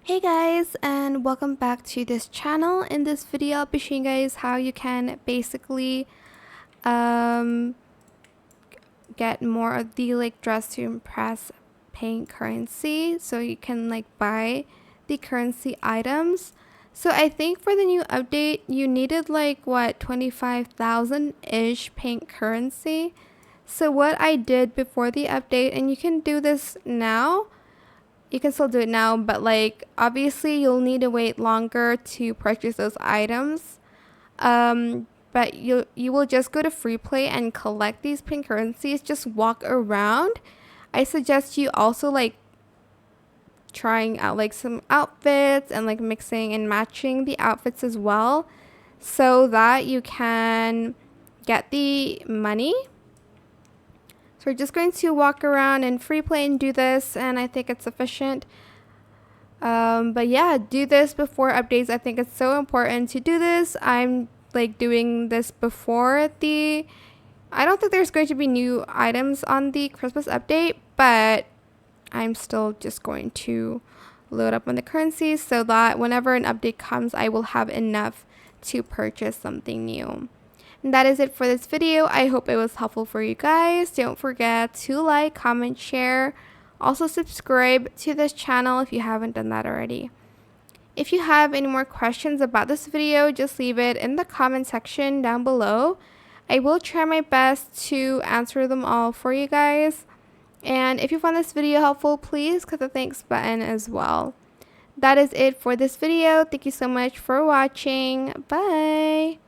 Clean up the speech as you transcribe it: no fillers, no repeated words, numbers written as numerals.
Hey guys, and welcome back to this channel. In this video I'll be showing you guys how you can basically um, get more of the dress to impress paying currency, so you can buy the currency items. So I think for the new update you needed what, 25,000 ish pink currency. So what I did before the update, and you can do this now, you can still do it now, but obviously you'll need to wait longer to purchase those items. But you will just go to free play and collect these pink currencies. Just walk around. I suggest you also trying out some outfits and mixing and matching the outfits as well, so that you can get the money. So we're just going to walk around and free play and do this, and I think it's sufficient. But yeah, do this before updates. I think it's so important to do this. I'm doing this before the... I don't think there's going to be new items on the Christmas update, but I'm still just going to load up on the currencies so that whenever an update comes, I will have enough to purchase something new. And that is it for this video. I hope it was helpful for you guys. Don't forget to like, comment, share. Also subscribe to this channel if you haven't done that already. If you have any more questions about this video, just leave it in the comment section down below. I will try my best to answer them all for you guys. And if you found this video helpful, please click the thanks button as well. That is it for this video. Thank you so much for watching. Bye!